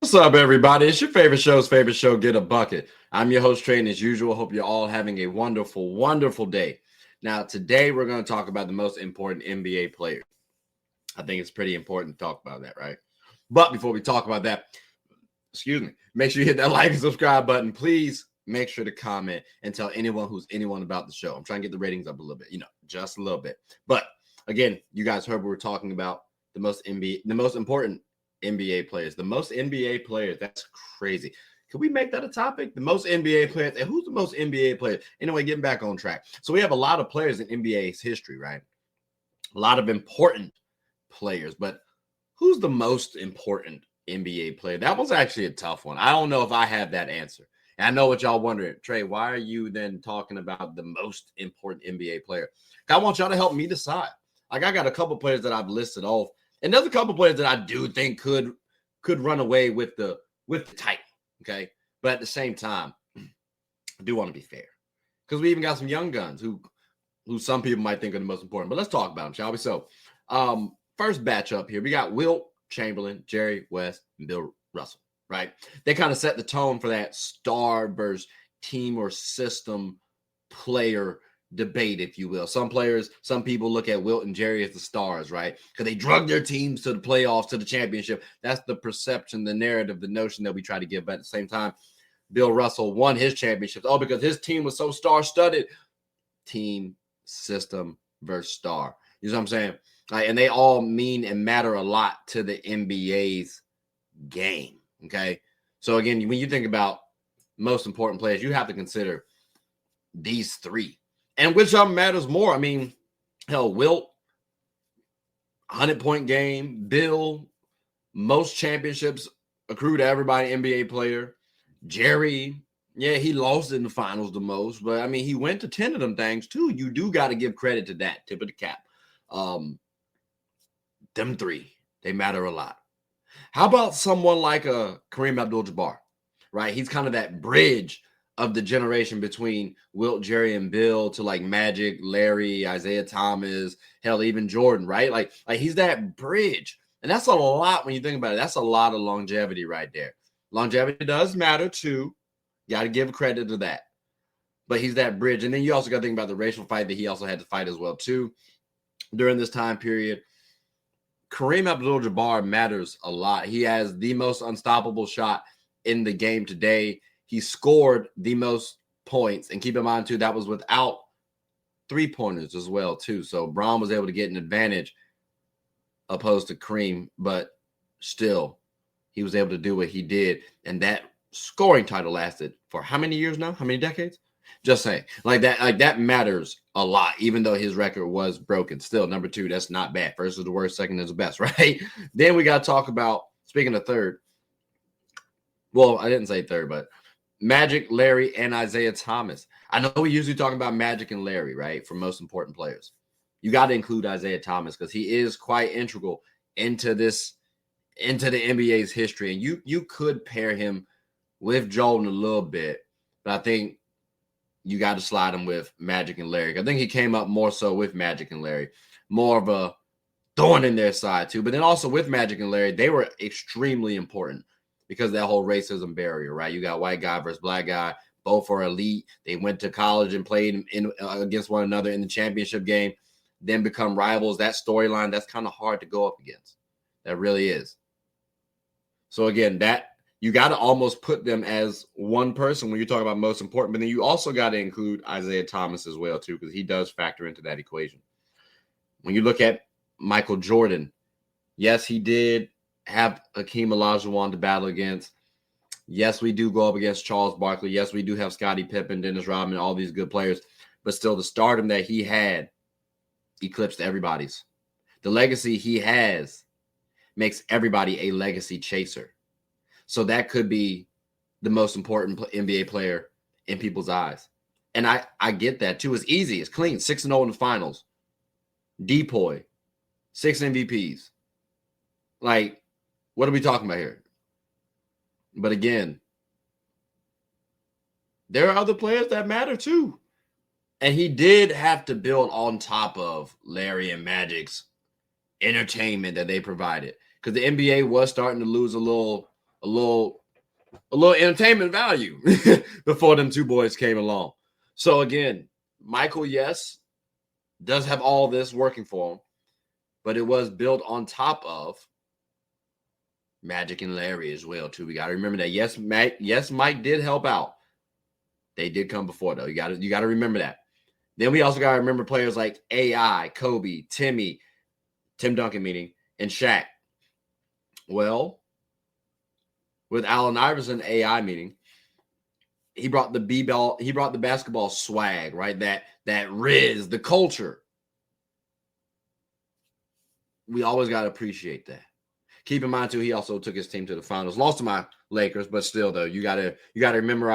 What's up, everybody? It's your favorite show, Get a Bucket. I'm your host, Trey, and as usual, hope you're all having a wonderful, wonderful day. Now, today we're going to talk about the most important NBA players. I think it's pretty important to talk about that, right? But before we talk about that, make sure you hit that like and subscribe button. Please make sure to comment and tell anyone about the show. I'm trying to get the ratings up a little bit, just a little bit. But again, you guys heard we were talking about the most important NBA players. The most NBA players. That's crazy. Can we make that a topic? The most NBA players. And who's the most NBA players? Anyway, getting back on track. So we have a lot of players in NBA's history, right? A lot of important players. But who's the most important NBA player? That was actually a tough one. I don't know if I have that answer. And I know what y'all wondering. Trey, why are you then talking about the most important NBA player? I want y'all to help me decide. Like, I got a couple players that I've listed off. And there's a couple players that I do think could run away with the title, okay? But at the same time, I do want to be fair because we even got some young guns who some people might think are the most important. But let's talk about them, shall we? So, first batch up here, we got Wilt Chamberlain, Jerry West, and Bill Russell, right? They kind of set the tone for that star versus team or system player debate, if you will. Some people look at Wilt and Jerry as the stars, right? Because they drug their teams to the playoffs, to the championship. That's the perception, the narrative, the notion that we try to give. But at the same time, Bill Russell won his championships because his team was so star-studded. Team, system versus star. You know what I'm saying? And they all mean and matter a lot to the NBA's game, okay? So again, when you think about most important players, you have to consider these three. And which of them matters more? I mean, hell, Wilt, 100-point game. Bill, most championships accrue to everybody, NBA player. Jerry, yeah, he lost in the finals the most. But, I mean, he went to 10 of them things, too. You do got to give credit to that, tip of the cap. Them three, they matter a lot. How about someone like a Kareem Abdul-Jabbar, right? He's kind of that bridge of the generation between Wilt, Jerry, and Bill to like Magic, Larry, Isaiah Thomas, hell, even Jordan, right? Like he's that bridge. And that's a lot when you think about it. That's a lot of longevity right there. Longevity does matter too. You got to give credit to that. But he's that bridge. And then you also got to think about the racial fight that he also had to fight as well too during this time period. Kareem Abdul-Jabbar matters a lot. He has the most unstoppable shot in the game today. He scored the most points. And keep in mind, too, that was without three-pointers as well, too. So Braun was able to get an advantage opposed to Kareem, but still, he was able to do what he did. And that scoring title lasted for how many years now? How many decades? Just saying. Like that matters a lot, even though his record was broken. Still, number two, that's not bad. First is the worst, second is the best, right? Then we got to talk about, speaking of third, well, I didn't say third, but Magic, Larry, and Isaiah Thomas. I know we usually talk about Magic and Larry, right, for most important players. You got to include Isaiah Thomas because he is quite integral into the NBA's history. And you could pair him with Jordan a little bit, but I think you got to slide him with Magic and Larry. I think he came up more so with Magic and Larry, more of a thorn in their side too. But then also with Magic and Larry, they were extremely important because of that whole racism barrier, right? You got white guy versus black guy. Both are elite. They went to college and played against one another in the championship game, then become rivals. That storyline, that's kind of hard to go up against. That really is. So again, that you got to almost put them as one person when you talk about most important, but then you also got to include Isaiah Thomas as well, too, because he does factor into that equation. When you look at Michael Jordan, yes, he did have Hakeem Olajuwon to battle against. Yes, we do go up against Charles Barkley. Yes, we do have Scottie Pippen, Dennis Rodman, all these good players. But still, the stardom that he had eclipsed everybody's. The legacy he has makes everybody a legacy chaser. So that could be the most important NBA player in people's eyes. And I get that, too. It's easy. It's clean. 6-0 in the finals. Depoy. 6 MVPs. Like, what are we talking about here? But again, there are other players that matter too. And he did have to build on top of Larry and Magic's entertainment that they provided. Because the NBA was starting to lose a little a little entertainment value before them two boys came along. So again, Michael, yes, does have all this working for him, but it was built on top of Magic and Larry as well, too. We got to remember that. Yes, Mike did help out. They did come before, though. You got to remember that. Then we also got to remember players like AI, Kobe, Tim Duncan meaning, and Shaq. Well, with Allen Iverson, AI meaning, he brought the B-ball, he brought the basketball swag, right? That riz, the culture. We always got to appreciate that. Keep in mind too, he also took his team to the finals, lost to my Lakers, but still though, you gotta remember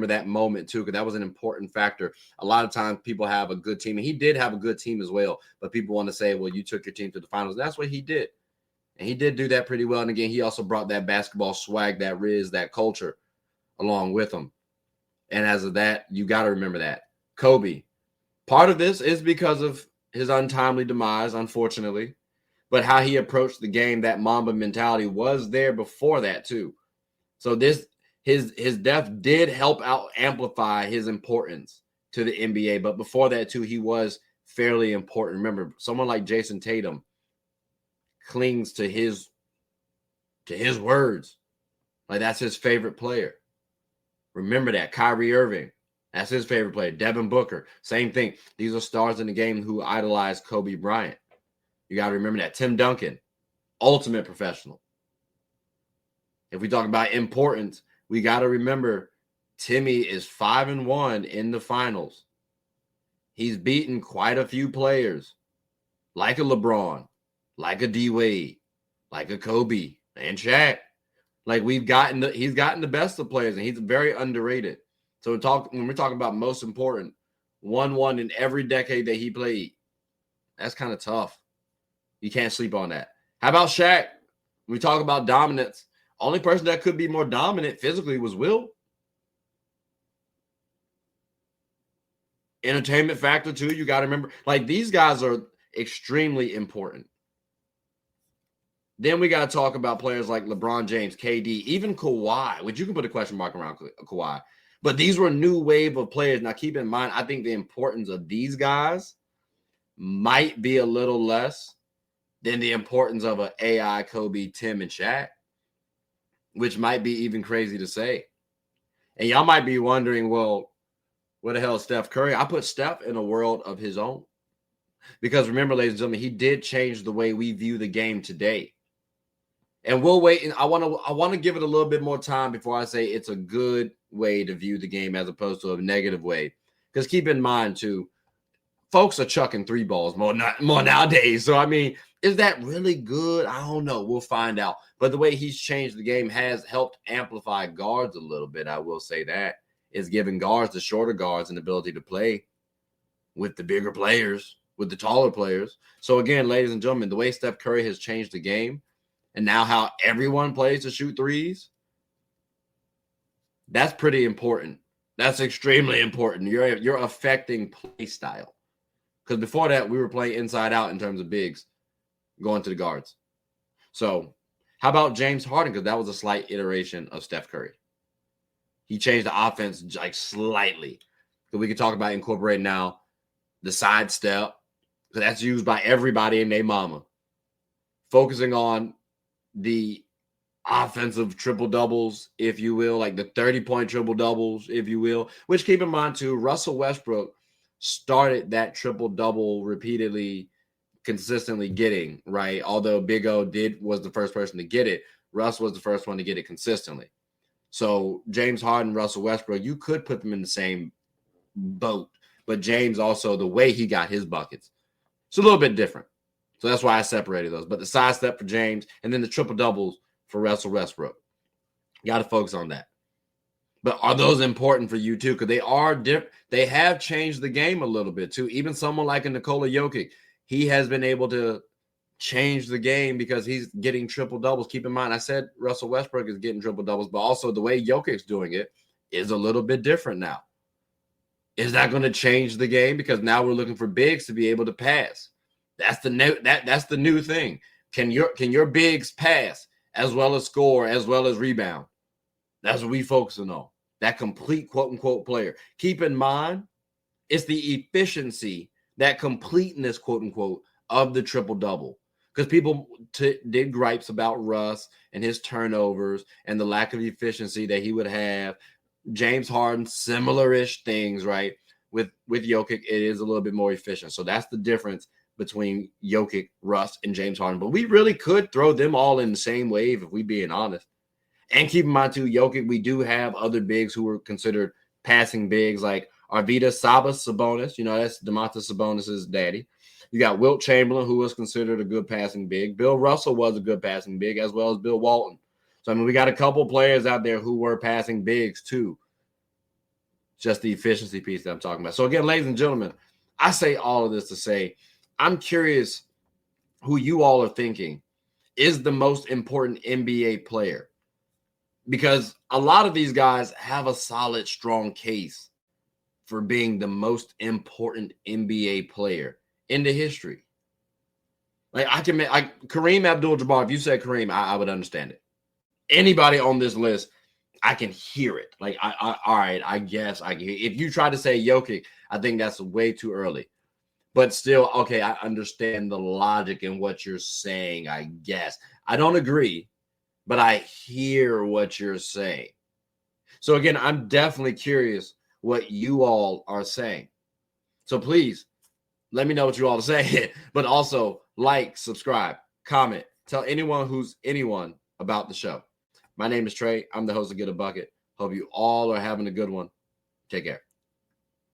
that moment too, because that was an important factor. A lot of times people have a good team, and he did have a good team as well, but people want to say, well, you took your team to the finals. That's what he did. And he did do that pretty well. And again, he also brought that basketball swag, that riz, that culture along with him. And as of that, you got to remember that. Kobe, part of this is because of his untimely demise, unfortunately, but how he approached the game, that Mamba mentality was there before that too. So his death did help out amplify his importance to the NBA. But before that too, he was fairly important. Remember, someone like Jason Tatum clings to his words. Like that's his favorite player. Remember that. Kyrie Irving, that's his favorite player. Devin Booker, same thing. These are stars in the game who idolize Kobe Bryant. You got to remember that. Tim Duncan, ultimate professional. If we talk about importance, we got to remember Timmy is 5-1 in the finals. He's beaten quite a few players, like a LeBron, like a D Wade, like a Kobe and Shaq. Like he's gotten the best of players, and he's very underrated. So when we're talking about most important, 1-1 in every decade that he played, that's kind of tough. You can't sleep on that. How about Shaq? When we talk about dominance, only person that could be more dominant physically was Will. Entertainment factor too, you got to remember. Like these guys are extremely important. Then we got to talk about players like LeBron James, KD, even Kawhi, which you can put a question mark around Kawhi. But these were a new wave of players. Now, keep in mind, I think the importance of these guys might be a little less than the importance of an AI, Kobe, Tim, and Shaq, which might be even crazy to say. And y'all might be wondering, well, what the hell is Steph Curry? I put Steph in a world of his own. Because remember, ladies and gentlemen, he did change the way we view the game today. And we'll wait. And I want to give it a little bit more time before I say it's a good way to view the game as opposed to a negative way. Because keep in mind, too, folks are chucking three balls more nowadays. So, I mean, is that really good? I don't know. We'll find out. But the way he's changed the game has helped amplify guards a little bit. I will say that. It's giving guards, the shorter guards, an ability to play with the bigger players, with the taller players. So, again, ladies and gentlemen, the way Steph Curry has changed the game, and now how everyone plays to shoot threes, that's pretty important. That's extremely important. You're affecting play style. Because before that, we were playing inside out in terms of bigs going to the guards. So how about James Harden? Because that was a slight iteration of Steph Curry. He changed the offense like slightly. So we could talk about incorporating now the side step, because that's used by everybody and their mama. Focusing on the offensive triple doubles, if you will, like the 30-point triple doubles, if you will, which keep in mind too, Russell Westbrook started that triple double repeatedly, consistently getting, right? Although Big O was the first person to get it, Russ was the first one to get it consistently. So James Harden, Russell Westbrook, you could put them in the same boat, but James also, the way he got his buckets, it's a little bit different. So that's why I separated those. But the side step for James and then the triple doubles for Russell Westbrook. You got to focus on that. But are those important for you too? Because they are different. They have changed the game a little bit too. Even someone like a Nikola Jokic, he has been able to change the game because he's getting triple doubles. Keep in mind, I said Russell Westbrook is getting triple doubles, but also the way Jokic's doing it is a little bit different now. Is that going to change the game? Because now we're looking for bigs to be able to pass. That's the new thing. Can your bigs pass? as well as score, as well as rebound. That's what we focusing on. That complete quote unquote player. Keep in mind, it's the efficiency, that completeness, quote unquote, of the triple double. Because people did gripes about Russ and his turnovers and the lack of efficiency that he would have. James Harden, similar-ish things, right? With Jokic, it is a little bit more efficient. So that's the difference between Jokic, Russ, and James Harden. But we really could throw them all in the same wave if we being honest. And keep in mind, too, Jokic, we do have other bigs who were considered passing bigs, like Arvydas Sabonis. You know, that's Domantas Sabonis' daddy. You got Wilt Chamberlain, who was considered a good passing big. Bill Russell was a good passing big, as well as Bill Walton. So, I mean, we got a couple players out there who were passing bigs, too. Just the efficiency piece that I'm talking about. So, again, ladies and gentlemen, I say all of this to say I'm curious who you all are thinking is the most important NBA player. Because a lot of these guys have a solid, strong case for being the most important NBA player in the history. Like Kareem Abdul-Jabbar, if you said Kareem, I would understand it. Anybody on this list, I can hear it. Like, all right, I guess I can hear it. If you try to say Jokic, I think that's way too early. But still, okay, I understand the logic in what you're saying, I guess. I don't agree, but I hear what you're saying. So again, I'm definitely curious what you all are saying. So please, let me know what you all are saying. But also, like, subscribe, comment, tell anyone about the show. My name is Trey. I'm the host of Get a Bucket. Hope you all are having a good one. Take care.